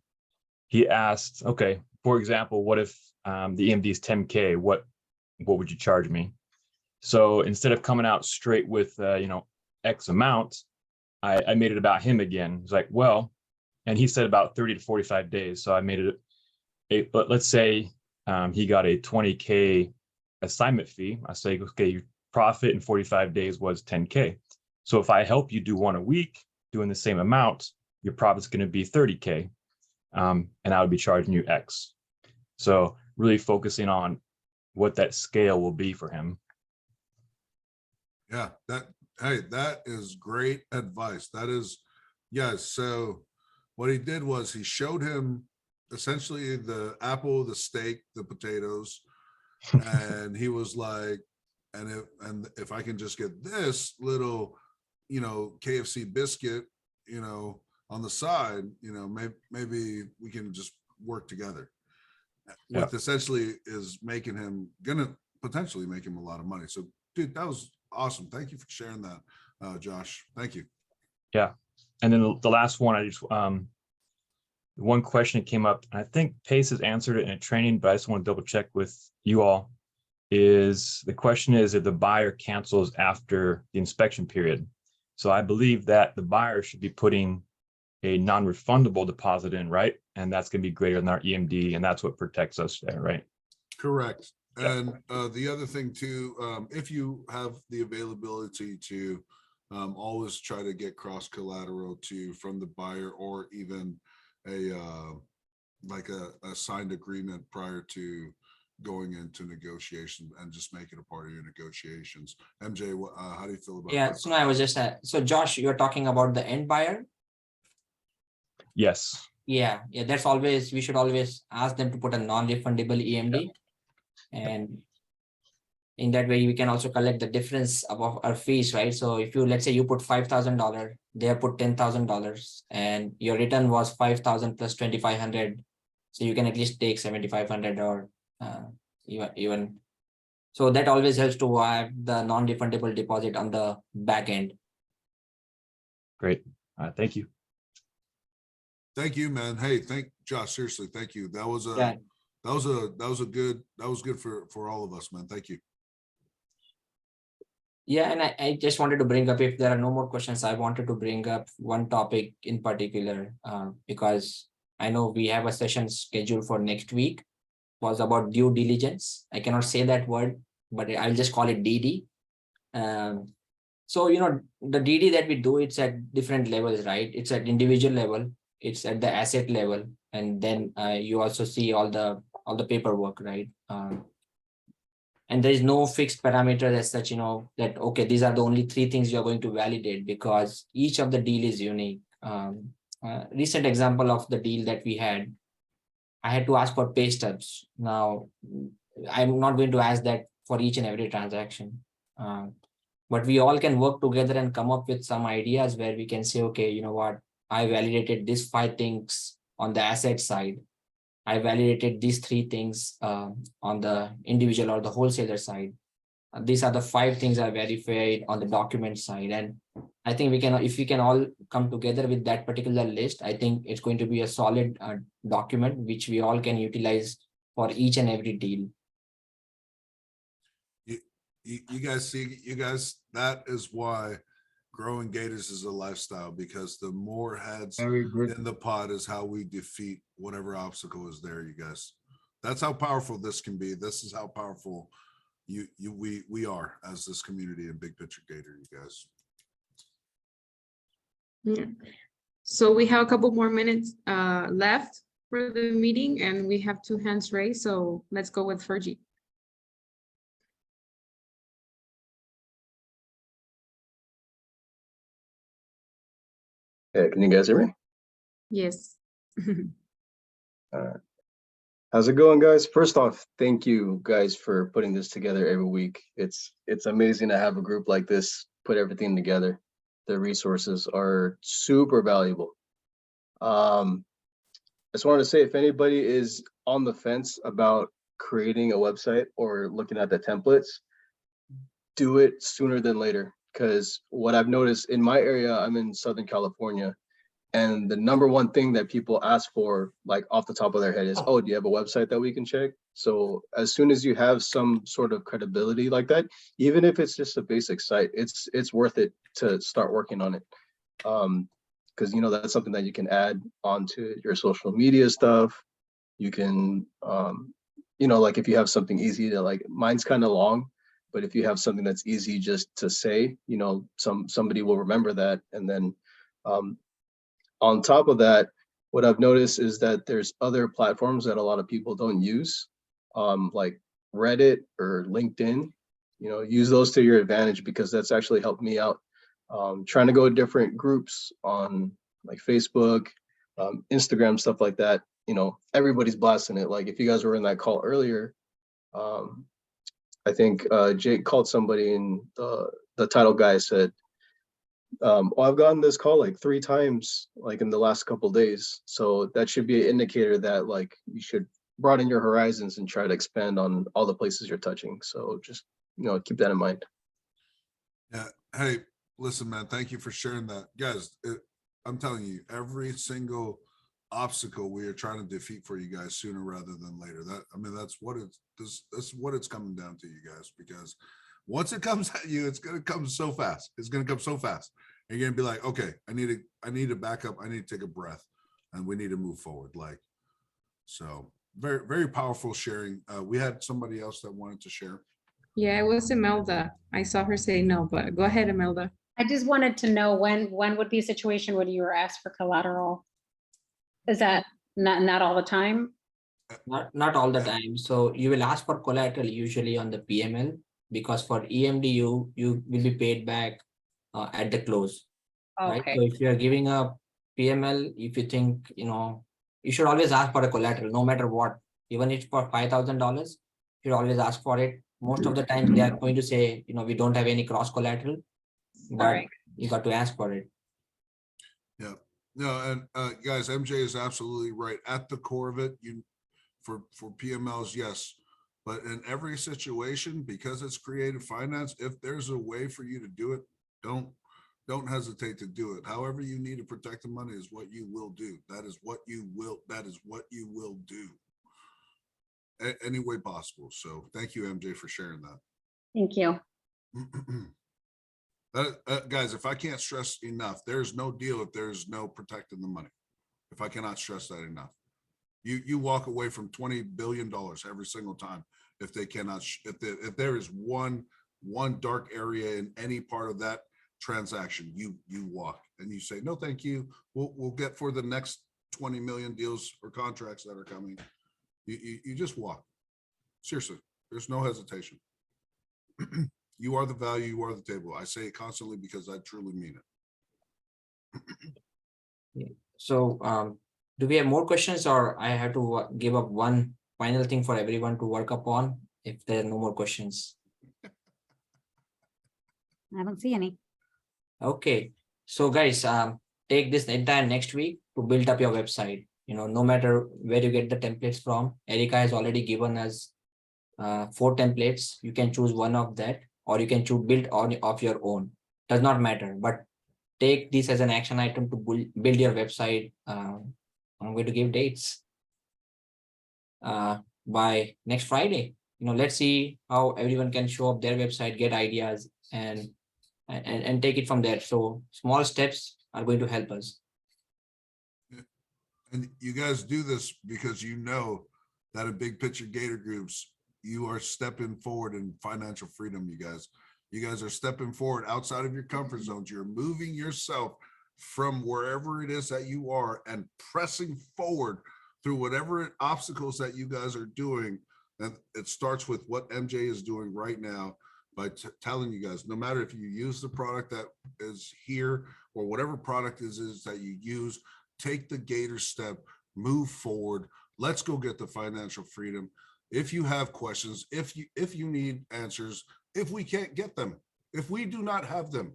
he asked, okay, for example, what if the EMD is 10K? What would you charge me? So instead of coming out straight with X amount, I made it about him again. It's like, well, and he said about 30 to 45 days. So I made it but let's say he got a 20K assignment fee. I say, okay, your profit in 45 days was 10K. So if I help you do one a week doing the same amount, your profit's going to be 30K. And I would be charging you X. So really focusing on what that scale will be for him. Yeah, that is great advice. That is, yes. So what he did was he showed him essentially the apple, the steak, the potatoes, and he was like, and if I can just get this little, KFC biscuit, on the side, maybe we can just work together. Yeah. With essentially is gonna potentially make him a lot of money. So, dude, that was awesome. Thank you for sharing that, Josh. Thank you. Yeah. And then the last one, I just one question that came up, and I think Pace has answered it in a training, but I just want to double check with you all, is the question is if the buyer cancels after the inspection period. So I believe that the buyer should be putting a non-refundable deposit in, right? And that's going to be greater than our EMD, and that's what protects us there, right? Correct. And the other thing too, if you have the availability to always try to get cross collateral from the buyer, or even a signed agreement prior to going into negotiation, and just make it a part of your negotiations. MJ, how do you feel about Yeah, that? so I was just so Josh, you're talking about the end buyer. Yes. Yeah, that's always, we should always ask them to put a non-refundable EMD. And in that way, we can also collect the difference of our fees, right? So if you, let's say you put $5,000, they have put $10,000, and your return was 5,000 plus 2,500. So you can at least take 7,500 or even. So that always helps to have the non-refundable deposit on the back end. Great. Thank you. Thank you, man. Hey, Josh, seriously, thank you. That was good for all of us, man. Thank you. Yeah, and I just wanted to bring up, if there are no more questions, I wanted to bring up one topic in particular, because I know we have a session scheduled for next week, was about due diligence. I cannot say that word, but I'll just call it DD. So, the DD that we do, it's at different levels, right? It's at individual level, it's at the asset level, and then you also see all the paperwork, right? And there is no fixed parameter as such, that, okay, these are the only 3 things you're going to validate, because each of the deal is unique. Recent example of the deal that we had, I had to ask for pay stubs. Now, I'm not going to ask that for each and every transaction. But we all can work together and come up with some ideas where we can say, okay, you know what, I validated these 5 things on the asset side. I validated these 3 things on the individual or the wholesaler side. These are the 5 things I verified on the document side. And I think we can, if we can all come together with that particular list, I think it's going to be a solid document which we all can utilize for each and every deal. You guys see, you guys, that is why growing Gators is a lifestyle, because the more heads in the pot is how we defeat whatever obstacle is there, you guys. That's how powerful this can be. This is how powerful we are as this community in Big Picture Gator, you guys. Yeah. So we have a couple more minutes left for the meeting, and we have 2 hands raised. So let's go with Fergie. Hey, can you guys hear me? Yes. All right. How's it going, guys? First off, thank you guys for putting this together every week. It's amazing to have a group like this put everything together. The resources are super valuable. I just wanted to say, if anybody is on the fence about creating a website or looking at the templates, do it sooner than later. Because what I've noticed in my area, I'm in Southern California, and the #1 thing that people ask for, like off the top of their head, is, oh, do you have a website that we can check? So as soon as you have some sort of credibility like that, even if it's just a basic site, it's worth it to start working on it. Because, you know, that's something that you can add onto your social media stuff. You can, you know, like if you have something easy to, like, mine's kind of long, but if you have something that's easy just to say, you know, somebody will remember that. And then on top of that, what I've noticed is that there's other platforms that a lot of people don't use, like Reddit or LinkedIn. You know, use those to your advantage, because that's actually helped me out. Trying to go to different groups on like Facebook, Instagram, stuff like that. You know, everybody's blasting it. Like if you guys were in that call earlier, I think Jake called somebody, and the title guy said, well, I've gotten this call like 3 times, like in the last couple of days. So that should be an indicator that, like, you should broaden your horizons and try to expand on all the places you're touching. So just, you know, keep that in mind. Yeah. Hey, listen, man, thank you for sharing that. Guys, I'm telling you, every single obstacle we are trying to defeat for you guys sooner rather than later. That's what that's what it's coming down to, you guys, because once it comes at you, it's going to come so fast. It's going to come so fast. And you're going to be like, okay, I need to back up. I need to take a breath, and we need to move forward. Like, so very, very powerful sharing. We had somebody else that wanted to share. Yeah, it was Imelda. I saw her say no, but go ahead, Imelda. I just wanted to know when would be a situation when you were asked for collateral? Is that not all the time? Not all the time. So you will ask for collateral usually on the PML, because for EMD you will be paid back at the close. Right? Okay. So if you are giving a PML, if you think, you know, you should always ask for a collateral no matter what. Even if for $5,000, you should always ask for it. Most of the time they are going to say, you know, we don't have any cross collateral, but you got to ask for it. Yeah. No, and guys, MJ is absolutely right. At the core of it, for PMLs, yes. But in every situation, because it's creative finance, if there's a way for you to do it, don't hesitate to do it. However you need to protect the money is what you will do. That is what you will do. Any way possible. So thank you, MJ, for sharing that. Thank you. Guys, if I can't stress enough, there's no deal if there's no protecting the money. If I cannot stress that enough. You walk away from $20 billion every single time if they cannot, if there is one dark area in any part of that transaction, you walk and you say, no, thank you. We'll get for the next 20 million deals or contracts that are coming. You just walk. Seriously, there's no hesitation. You are the value, you are the table. I say it constantly because I truly mean it. So do we have more questions, or I have to give up one final thing for everyone to work upon if there are no more questions? I don't see any. Okay, so guys, take this entire next week to build up your website. You know, no matter where you get the templates from, Erica has already given us 4 templates. You can choose one of that, or you can choose build on of your own. Does not matter, but take this as an action item to build your website. I'm going to give dates by next Friday. You know, let's see how everyone can show up their website, get ideas, and take it from there. So small steps are going to help us. And you guys do this because you know that in Big Picture Gator groups, you are stepping forward in financial freedom, you guys are stepping forward outside of your comfort zones. You're moving yourself from wherever it is that you are and pressing forward through whatever obstacles that you guys are doing. And it starts with what MJ is doing right now by telling you guys, no matter if you use the product that is here or whatever product is that you use, take the Gator step, move forward. Let's go get the financial freedom. If you have questions, if you need answers, if we can't get them, if we do not have them,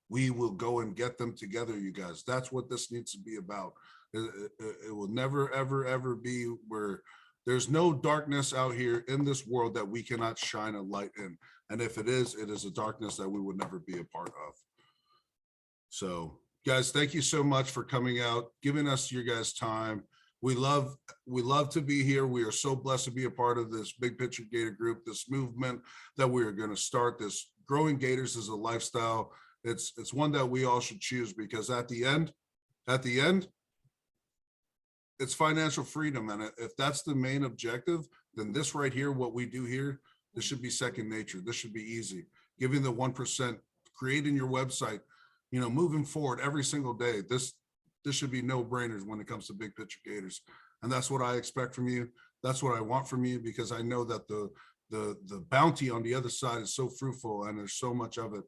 we will go and get them together, you guys. That's what this needs to be about. It will never, ever, ever be where there's no darkness out here in this world that we cannot shine a light in. And if it is a darkness that we would never be a part of. So guys, thank you so much for coming out, giving us your guys' time. We love to be here. We are so blessed to be a part of this Big Picture Gator group, this movement that we are going to start. This growing Gators is a lifestyle. It's one that we all should choose, because at the end, it's financial freedom. And if that's the main objective, then this right here, what we do here, this should be second nature. This should be easy. Giving the 1%, creating your website, you know, moving forward every single day. This should be no brainers when it comes to Big Picture Gators. And that's what I expect from you. That's what I want from you, because I know that the bounty on the other side is so fruitful and there's so much of it.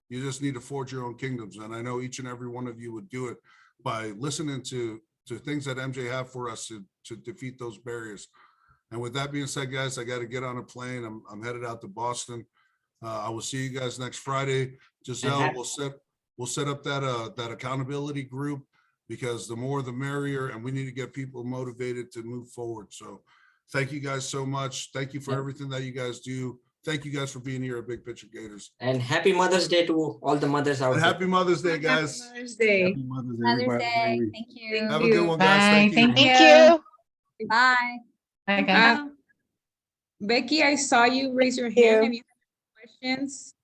You just need to forge your own kingdoms. And I know each and every one of you would do it by listening to things that MJ have for us to defeat those barriers. And with that being said, guys, I got to get on a plane. I'm headed out to Boston. I will see you guys next Friday. Giselle, we'll set up that accountability group, because the more the merrier, and we need to get people motivated to move forward. So thank you guys so much. Thank you for everything that you guys do. Thank you guys for being here at Big Picture Gators. And happy Mother's Day to all the mothers out there. Happy Mother's Day, guys. Happy Mother's Day. Happy Mother's Day, Mother's everybody. Day. Thank you. Have a good one, guys. Bye. Thank you. Thank you. Bye. Bye, guys. Becky, I saw you raise your hand. If you have questions,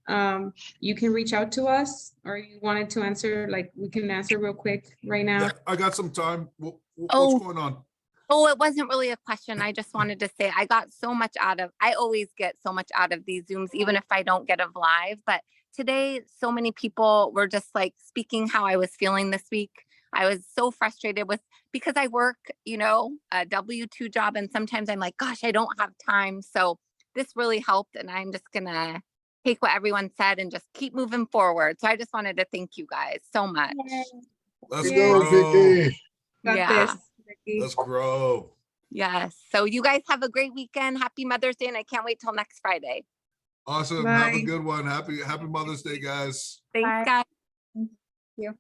you can reach out to us, or you wanted to answer, like we can answer real quick right now. Yeah, I got some time. What's going on? Oh, it wasn't really a question. I just wanted to say I got so much I always get so much out of these Zooms, even if I don't get a live. But today, so many people were just like speaking how I was feeling this week. I was so frustrated because I work, you know, a W-2 job. And sometimes I'm like, gosh, I don't have time. So this really helped. And I'm just going to take what everyone said and just keep moving forward. So I just wanted to thank you guys so much. Let's go, Vicky. Yeah. Let's grow. Yes. So you guys have a great weekend. Happy Mother's Day. And I can't wait till next Friday. Awesome. Bye. Have a good one. Happy Mother's Day, guys. Thanks, guys. Thank you.